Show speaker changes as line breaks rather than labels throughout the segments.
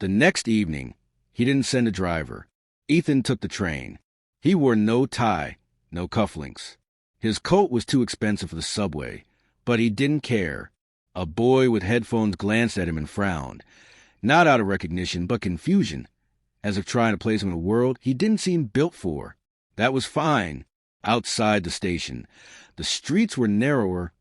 The next evening, he didn't send a driver. Ethan took the train. He wore no tie, no cufflinks. His coat was too expensive for the subway, but he didn't care. A boy with headphones glanced at him and frowned, not out of recognition, but confusion, as if trying to place him in a world he didn't seem built for. That was fine. Outside the station, the streets were narrower,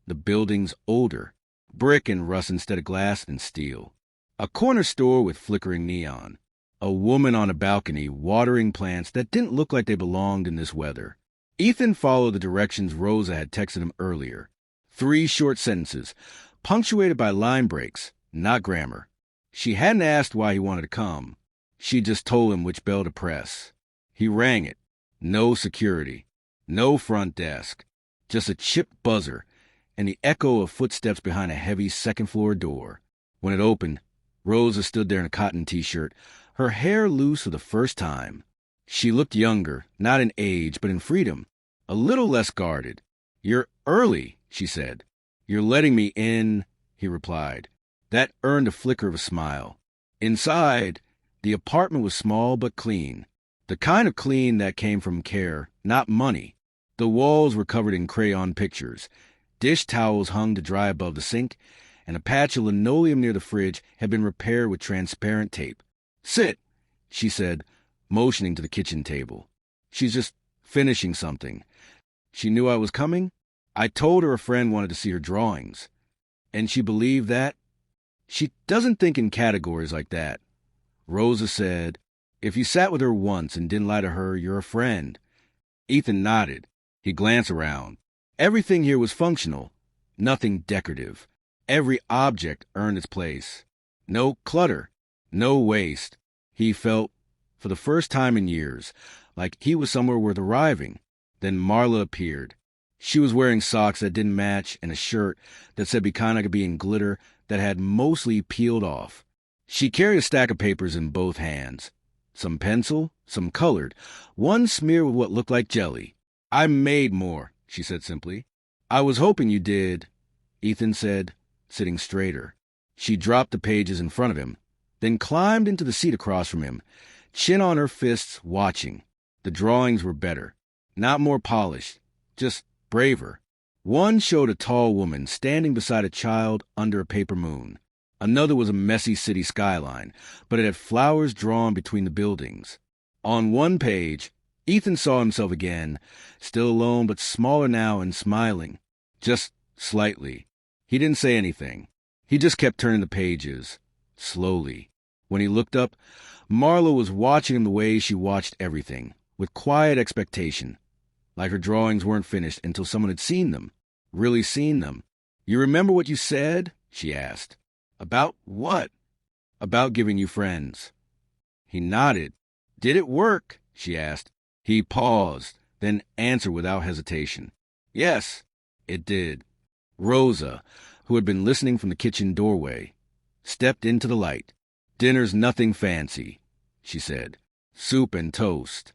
the buildings older, brick and rust instead of glass and steel. A corner store with flickering neon. A woman on a balcony watering plants that didn't look like they belonged in this weather. Ethan followed the directions Rosa had texted him earlier. 3 short sentences, punctuated by line breaks, not grammar. She hadn't asked why he wanted to come. She just told him which bell to press. He rang it. No security. No front desk. Just a chipped buzzer and the echo of footsteps behind a heavy second-floor door. When it opened, Rosa stood there in a cotton t-shirt, her hair loose for the first time. She looked younger, not in age, but in freedom, a little less guarded. "You're early," she said. "You're letting me in," he replied. That earned a flicker of a smile. Inside, the apartment was small but clean. The kind of clean that came from care, not money. The walls were covered in crayon pictures. Dish towels hung to dry above the sink, and a patch of linoleum near the fridge had been repaired with transparent tape. "Sit," she said, motioning to the kitchen table. "She's just finishing something. She knew I was coming. I told her a friend wanted to see her drawings. And she believed that. She doesn't think in categories like that." Rosa said, "If you sat with her once and didn't lie to her, you're a friend." Ethan nodded. He glanced around. Everything here was functional, nothing decorative. Every object earned its place. No clutter, no waste. He felt, for the first time in years, like he was somewhere worth arriving. Then Marla appeared. She was wearing socks that didn't match and a shirt that said be kinda could be in glitter that had mostly peeled off. She carried a stack of papers in both hands. Some pencil, some colored, one smeared with what looked like jelly. "I made more," she said simply. "I was hoping you did," Ethan said, sitting straighter. She dropped the pages in front of him, then climbed into the seat across from him, chin on her fists, watching. The drawings were better, not more polished, just braver. One showed a tall woman standing beside a child under a paper moon. Another was a messy city skyline, but it had flowers drawn between the buildings. On one page, Ethan saw himself again, still alone but smaller now and smiling, just slightly. He didn't say anything. He just kept turning the pages, slowly. When he looked up, Marla was watching him the way she watched everything, with quiet expectation, like her drawings weren't finished until someone had seen them, really seen them. "You remember what you said?" she asked. "About what?" "About giving you friends." He nodded. "Did it work?" she asked. He paused, then answered without hesitation. "Yes, it did." Rosa, who had been listening from the kitchen doorway, stepped into the light. "Dinner's nothing fancy," she said. "Soup and toast."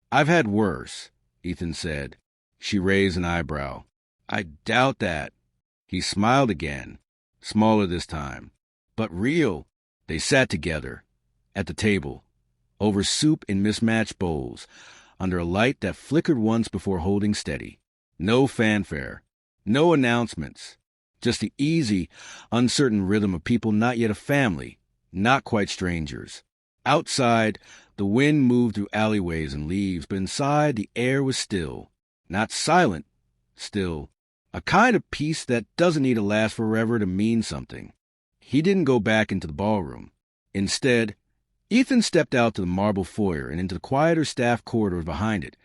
"I've had worse," Ethan said. She raised an eyebrow. "I doubt that." He smiled again, smaller this time, but real. They sat together, at the table, over soup in mismatched bowls, under a light that flickered once before holding steady. No fanfare, no announcements, just the easy, uncertain rhythm of people not yet a family, not quite strangers. Outside, the wind moved through alleyways and leaves, but inside the air was still, not silent, still, a kind of peace that doesn't need to last forever to mean something. He didn't go back into the ballroom. Instead, Ethan stepped out to the marble foyer and into the quieter staff corridors behind it,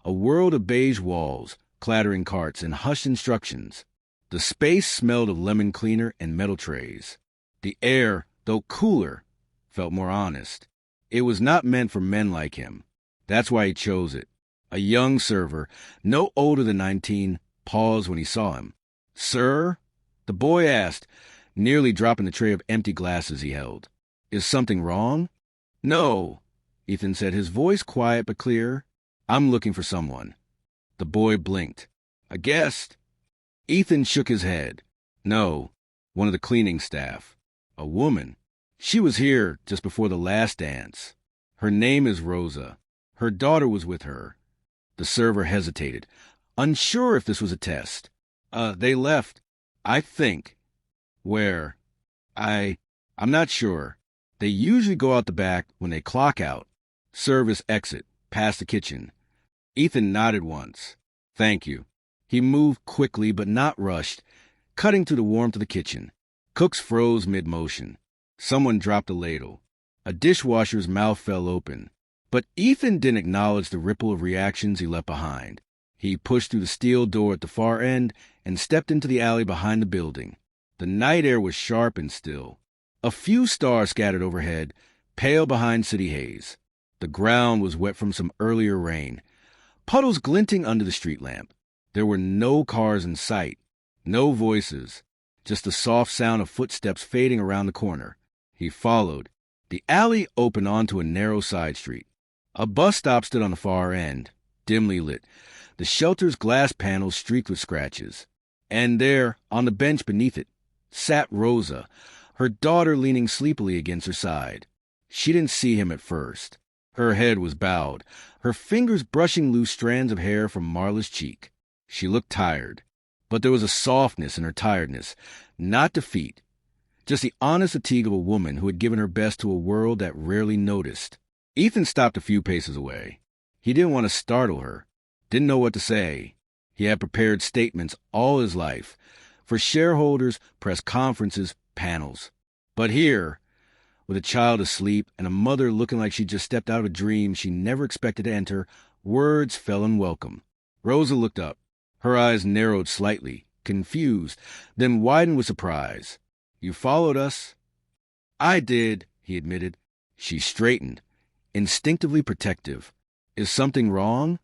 a world of beige walls, clattering carts, and hushed instructions. The space smelled of lemon cleaner and metal trays. The air, though cooler, felt more honest. It was not meant for men like him. That's why he chose it. A young server, no older than 19, paused when he saw him. "Sir?" the boy asked, nearly dropping the tray of empty glasses he held. "Is something wrong?" "No," Ethan said, his voice quiet but clear. "I'm looking for someone." The boy blinked. "A guest?" Ethan shook his head. "No, one of the cleaning staff. A woman." She was here just before the last dance. Her name is Rosa. Her daughter was with her. The server hesitated, unsure if this was a test. They left, I think. Where? I'm not sure. They usually go out the back when they clock out. Service exit, past the kitchen. Ethan nodded once. Thank you. He moved quickly but not rushed, cutting through the warmth of the kitchen. Cooks froze mid-motion. Someone dropped a ladle. A dishwasher's mouth fell open. But Ethan didn't acknowledge the ripple of reactions he left behind. He pushed through the steel door at the far end and stepped into the alley behind the building. The night air was sharp and still. A few stars scattered overhead, pale behind city haze. The ground was wet from some earlier rain, puddles glinting under the street lamp. There were no cars in sight, no voices, just the soft sound of footsteps fading around the corner. He followed. The alley opened onto a narrow side street. A bus stop stood on the far end, dimly lit, the shelter's glass panels streaked with scratches. And there, on the bench beneath it, sat Rosa, her daughter leaning sleepily against her side. She didn't see him at first. Her head was bowed, her fingers brushing loose strands of hair from Marla's cheek. She looked tired, but there was a softness in her tiredness, not defeat, just the honest fatigue of a woman who had given her best to a world that rarely noticed. Ethan stopped a few paces away. He didn't want to startle her, didn't know what to say. He had prepared statements all his life, for shareholders, press conferences, panels. But here, with a child asleep and a mother looking like she just stepped out of a dream she never expected to enter, words fell unwelcome. Rosa looked up. Her eyes narrowed slightly, confused, then widened with surprise. You followed us? I did, he admitted. She straightened, instinctively protective. Is something wrong?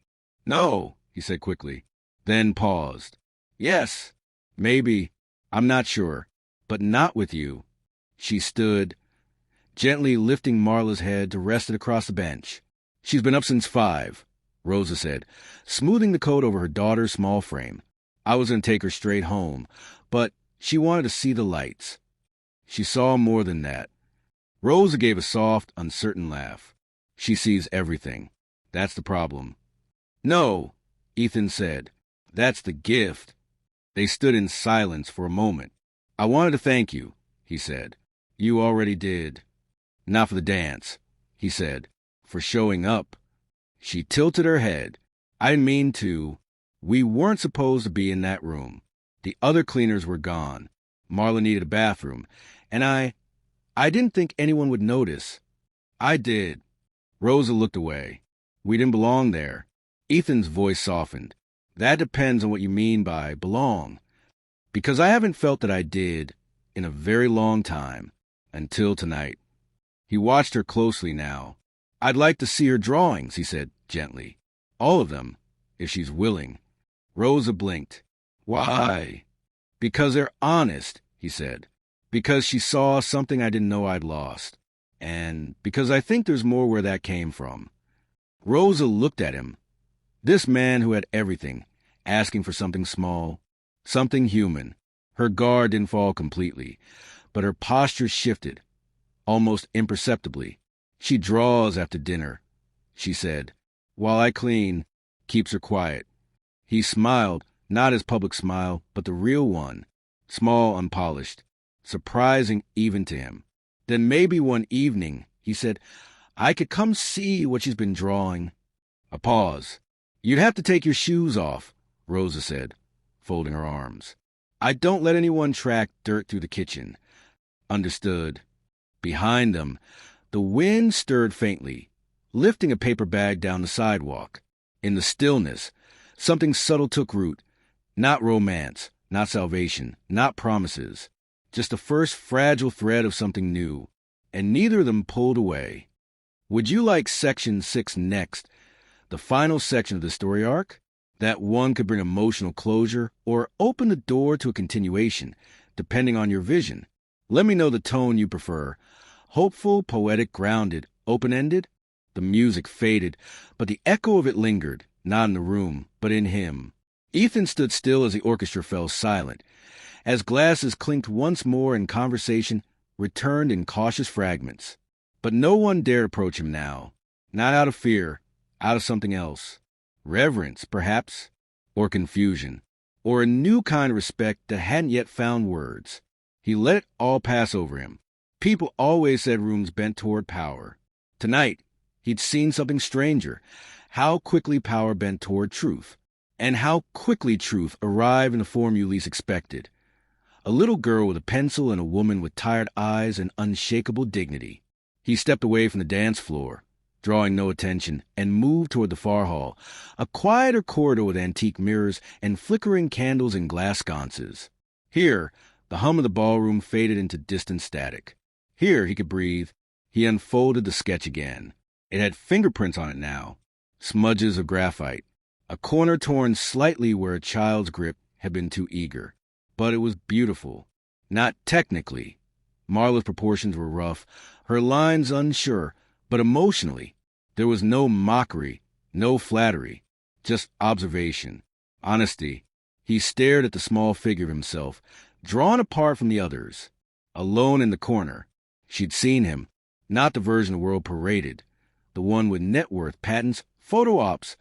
No, he said quickly, then paused. Yes, maybe. I'm not sure, but not with you. She stood, gently lifting Marla's head to rest it across the bench. She's been up since 5, Rosa said, smoothing the coat over her daughter's small frame. I was going to take her straight home, but she wanted to see the lights. She saw more than that. Rosa gave a soft, uncertain laugh. She sees everything. That's the problem. No, Ethan said. That's the gift. They stood in silence for a moment. I wanted to thank you, he said. You already did. Not for the dance, he said. For showing up. She tilted her head. I didn't mean to. We weren't supposed to be in that room. The other cleaners were gone. Marla needed a bathroom. And I didn't think anyone would notice. I did. Rosa looked away. We didn't belong there. Ethan's voice softened. That depends on what you mean by belong. Because I haven't felt that I did in a very long time, until tonight. He watched her closely now. I'd like to see her drawings, he said gently. All of them, if she's willing. Rosa blinked. Why? Because they're honest, he said. Because she saw something I didn't know I'd lost. And because I think there's more where that came from. Rosa looked at him. This man who had everything, asking for something small, something human. Her guard didn't fall completely, but her posture shifted, almost imperceptibly. She draws after dinner, she said, while I clean, keeps her quiet. He smiled, not his public smile, but the real one, small, unpolished, surprising even to him. Then maybe one evening, he said, I could come see what she's been drawing. A pause. You'd have to take your shoes off, Rosa said, folding her arms. I don't let anyone track dirt through the kitchen. Understood. Behind them, the wind stirred faintly, lifting a paper bag down the sidewalk. In the stillness, something subtle took root. Not romance, not salvation, not promises. Just the first fragile thread of something new. And neither of them pulled away. Would you like Section 6 next, the final section of the story arc? That one could bring emotional closure or open the door to a continuation, depending on your vision. Let me know the tone you prefer. Hopeful, poetic, grounded, open-ended? The music faded, but the echo of it lingered, not in the room, but in him. Ethan stood still as the orchestra fell silent. As glasses clinked once more and conversation returned in cautious fragments. But no one dared approach him now. Not out of fear, out of something else. Reverence, perhaps, or confusion, or a new kind of respect that hadn't yet found words. He let it all pass over him. People always said rooms bent toward power. Tonight, he'd seen something stranger, how quickly power bent toward truth, and how quickly truth arrived in the form you least expected. A little girl with a pencil and a woman with tired eyes and unshakable dignity. He stepped away from the dance floor, drawing no attention, and moved toward the far hall, a quieter corridor with antique mirrors and flickering candles and glass sconces. Here, the hum of the ballroom faded into distant static. Here he could breathe. He unfolded the sketch again. It had fingerprints on it now, smudges of graphite, a corner torn slightly where a child's grip had been too eager. But it was beautiful. Not technically. Marla's proportions were rough, her lines unsure, but emotionally. There was no mockery, no flattery, just observation, honesty. He stared at the small figure of himself, drawn apart from the others, alone in the corner. She'd seen him, not the version the world paraded, the one with net worth, patents, photo ops,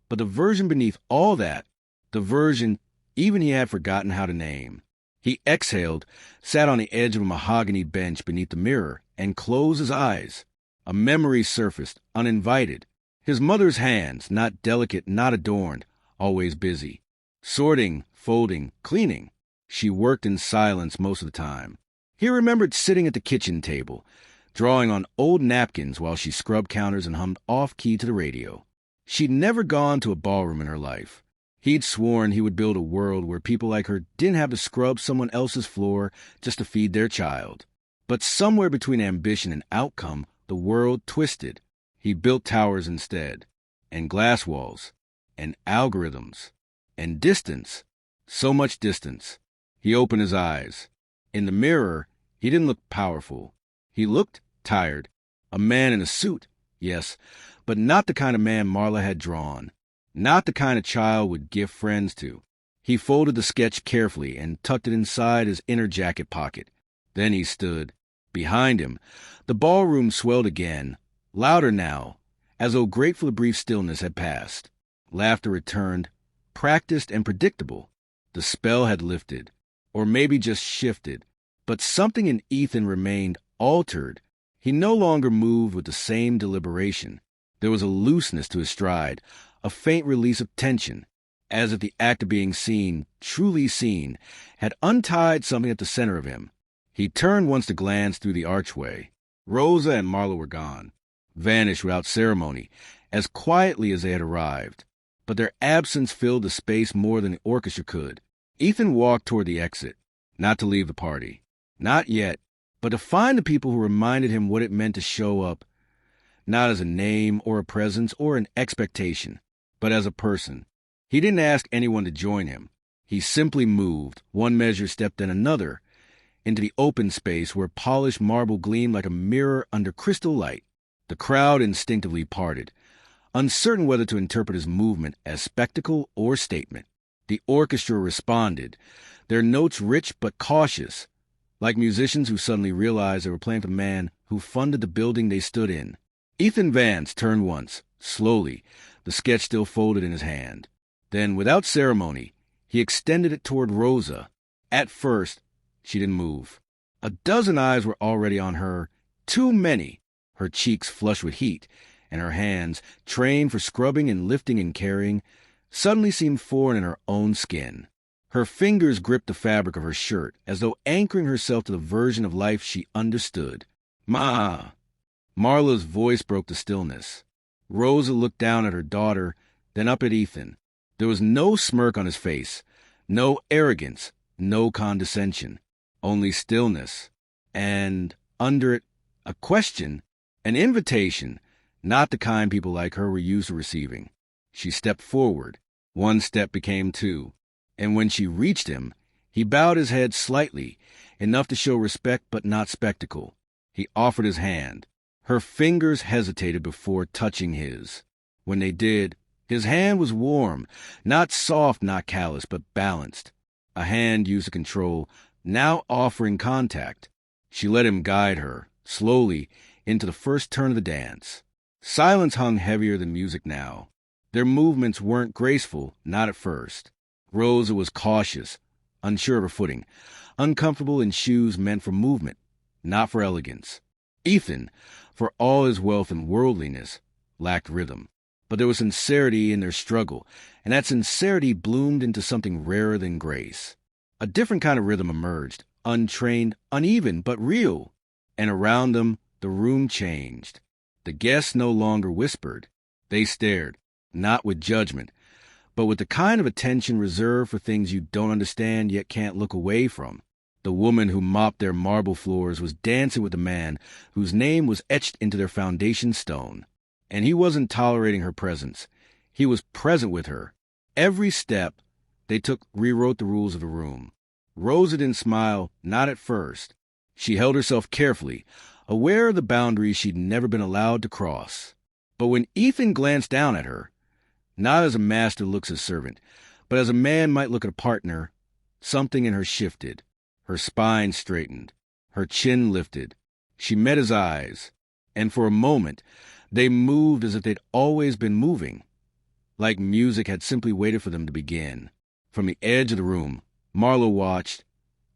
but the version beneath all that, the version even he had forgotten how to name. He exhaled, sat on the edge of a mahogany bench beneath the mirror, and closed his eyes. A memory surfaced, uninvited. His mother's hands, not delicate, not adorned, always busy. Sorting, folding, cleaning. She worked in silence most of the time. He remembered sitting at the kitchen table, drawing on old napkins while she scrubbed counters and hummed off-key to the radio. She'd never gone to a ballroom in her life. He'd sworn he would build a world where people like her didn't have to scrub someone else's floor just to feed their child. But somewhere between ambition and outcome, the world twisted. He built towers instead, and glass walls, and algorithms, and distance. So much distance. He opened his eyes. In the mirror, he didn't look powerful. He looked tired. A man in a suit, yes, but not the kind of man Marla had drawn. Not the kind a child would give friends to. He folded the sketch carefully and tucked it inside his inner jacket pocket. Then he stood. Behind him, the ballroom swelled again, louder now, as though grateful the brief stillness had passed. Laughter returned, practiced and predictable. The spell had lifted, or maybe just shifted, but something in Ethan remained altered. He no longer moved with the same deliberation. There was a looseness to his stride, a faint release of tension, as if the act of being seen, truly seen, had untied something at the center of him. He turned once to glance through the archway. Rosa and Marla were gone, vanished without ceremony, as quietly as they had arrived. But their absence filled the space more than the orchestra could. Ethan walked toward the exit, not to leave the party. Not yet, but to find the people who reminded him what it meant to show up, not as a name or a presence or an expectation, but as a person. He didn't ask anyone to join him. He simply moved, one measured step then another, into the open space where polished marble gleamed like a mirror under crystal light. The crowd instinctively parted, uncertain whether to interpret his movement as spectacle or statement. The orchestra responded, their notes rich but cautious, like musicians who suddenly realized they were playing for the man who funded the building they stood in. Ethan Vance turned once, slowly, the sketch still folded in his hand. Then, without ceremony, he extended it toward Rosa. At first, she didn't move. A dozen eyes were already on her, too many, her cheeks flushed with heat, and her hands, trained for scrubbing and lifting and carrying, suddenly seemed foreign in her own skin. Her fingers gripped the fabric of her shirt, as though anchoring herself to the version of life she understood. Ma! Marla's voice broke the stillness. Rosa looked down at her daughter, then up at Ethan. There was no smirk on his face, no arrogance, no condescension, only stillness. And, under it, a question, an invitation, not the kind people like her were used to receiving. She stepped forward. One step became two. And when she reached him, he bowed his head slightly, enough to show respect but not spectacle. He offered his hand. Her fingers hesitated before touching his. When they did, his hand was warm, not soft, not callous, but balanced. A hand used to control, now offering contact. She let him guide her, slowly, into the first turn of the dance. Silence hung heavier than music now. Their movements weren't graceful, not at first. Rosa was cautious, unsure of her footing, uncomfortable in shoes meant for movement, not for elegance. Ethan, for all his wealth and worldliness, lacked rhythm. But there was sincerity in their struggle, and that sincerity bloomed into something rarer than grace. A different kind of rhythm emerged, untrained, uneven, but real. And around them, the room changed. The guests no longer whispered. They stared, not with judgment, but with the kind of attention reserved for things you don't understand yet can't look away from. The woman who mopped their marble floors was dancing with the man whose name was etched into their foundation stone. And he wasn't tolerating her presence. He was present with her. Every step they took rewrote the rules of the room. Rosa didn't smile, not at first. She held herself carefully, aware of the boundaries she'd never been allowed to cross. But when Ethan glanced down at her, not as a master looks his servant, but as a man might look at a partner, something in her shifted. Her spine straightened. Her chin lifted. She met his eyes, and for a moment, they moved as if they'd always been moving, like music had simply waited for them to begin. From the edge of the room, Marla watched,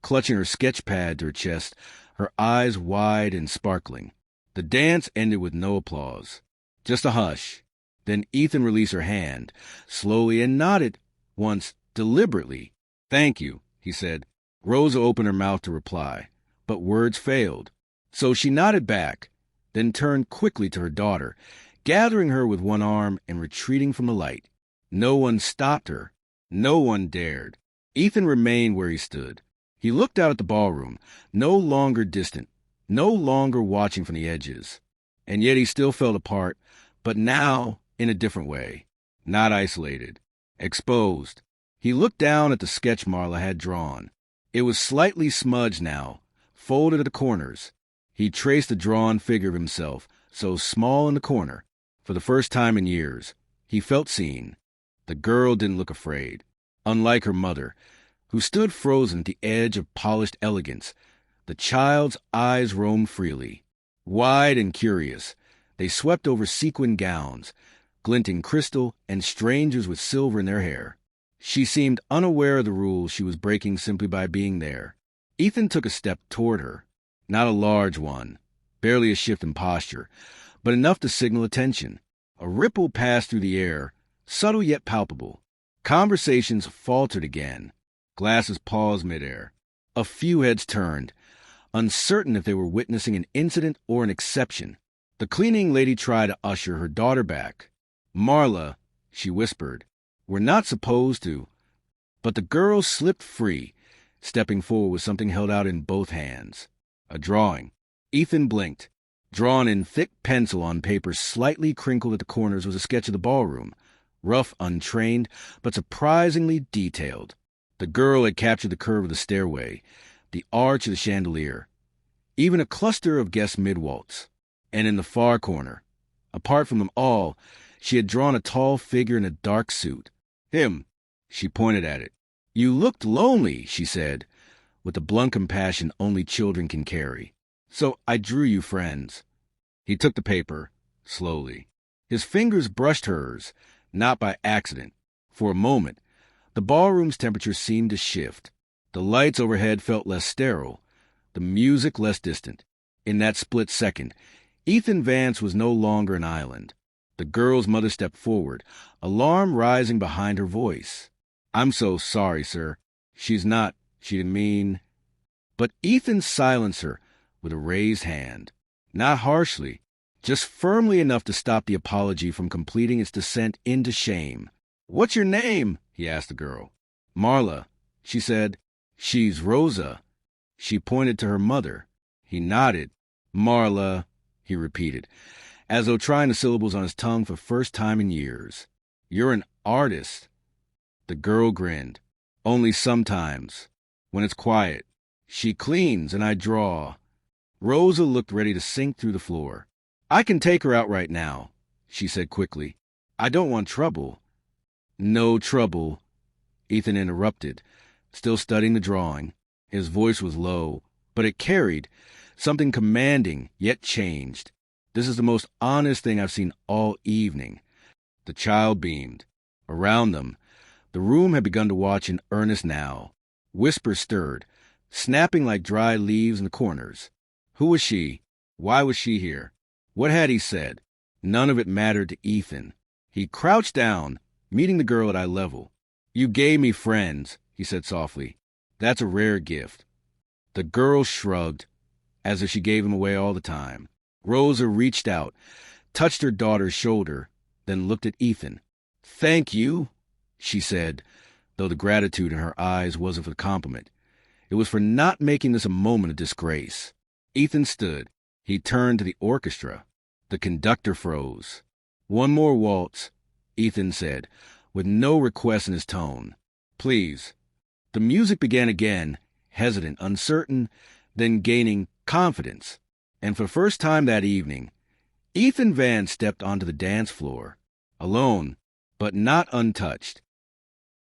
clutching her sketch pad to her chest, her eyes wide and sparkling. The dance ended with no applause, just a hush. Then Ethan released her hand, slowly, and nodded once, deliberately. "Thank you," he said. Rosa opened her mouth to reply, but words failed. So she nodded back, then turned quickly to her daughter, gathering her with one arm and retreating from the light. No one stopped her. No one dared. Ethan remained where he stood. He looked out at the ballroom, no longer distant, no longer watching from the edges. And yet he still felt a part, but now in a different way. Not isolated. Exposed. He looked down at the sketch Marla had drawn. It was slightly smudged now, folded at the corners. He traced the drawn figure of himself, so small in the corner. For the first time in years, he felt seen. The girl didn't look afraid. Unlike her mother, who stood frozen at the edge of polished elegance, the child's eyes roamed freely. Wide and curious, they swept over sequined gowns, glinting crystal, and strangers with silver in their hair. She seemed unaware of the rules she was breaking simply by being there. Ethan took a step toward her. Not a large one, barely a shift in posture, but enough to signal attention. A ripple passed through the air, subtle yet palpable. Conversations faltered again. Glasses paused midair. A few heads turned, uncertain if they were witnessing an incident or an exception. The cleaning lady tried to usher her daughter back. "Marla," she whispered, "we're not supposed to." But the girl slipped free, stepping forward with something held out in both hands. A drawing. Ethan blinked. Drawn in thick pencil on paper slightly crinkled at the corners was a sketch of the ballroom. Rough, untrained, but surprisingly detailed. The girl had captured the curve of the stairway, the arch of the chandelier, even a cluster of guest mid-waltz. And in the far corner, apart from them all, she had drawn a tall figure in a dark suit. "Him." She pointed at it. "You looked lonely," she said, with the blunt compassion only children can carry. "So I drew you friends." He took the paper, slowly. His fingers brushed hers, not by accident. For a moment, the ballroom's temperature seemed to shift. The lights overhead felt less sterile, the music less distant. In that split second, Ethan Vance was no longer an island. The girl's mother stepped forward, alarm rising behind her voice. "I'm so sorry, sir. She's not. She didn't mean..." But Ethan silenced her with a raised hand. Not harshly, just firmly enough to stop the apology from completing its descent into shame. "What's your name?" he asked the girl. "Marla," she said. "She's Rosa." She pointed to her mother. He nodded. "Marla," he repeated, as though trying the syllables on his tongue for the first time in years. "You're an artist." The girl grinned. "Only sometimes. When it's quiet. She cleans and I draw." Rosa looked ready to sink through the floor. "I can take her out right now," she said quickly. "I don't want trouble." "No trouble," Ethan interrupted, still studying the drawing. His voice was low, but it carried, something commanding yet changed. This is the most honest thing I've seen all evening. The child beamed. Around them, the room had begun to watch in earnest now. Whispers stirred, snapping like dry leaves in the corners. Who was she? Why was she here? What had he said? None of it mattered to Ethan. He crouched down, meeting the girl at eye level. You gave me friends, he said softly. That's a rare gift. The girl shrugged, as if she gave him away all the time. Rosa reached out, touched her daughter's shoulder, then looked at Ethan. Thank you, she said, though the gratitude in her eyes wasn't for the compliment. It was for not making this a moment of disgrace. Ethan stood. He turned to the orchestra. The conductor froze. One more waltz, Ethan said, with no request in his tone. Please. The music began again, hesitant, uncertain, then gaining confidence. And for the first time that evening, Ethan Vance stepped onto the dance floor, alone, but not untouched.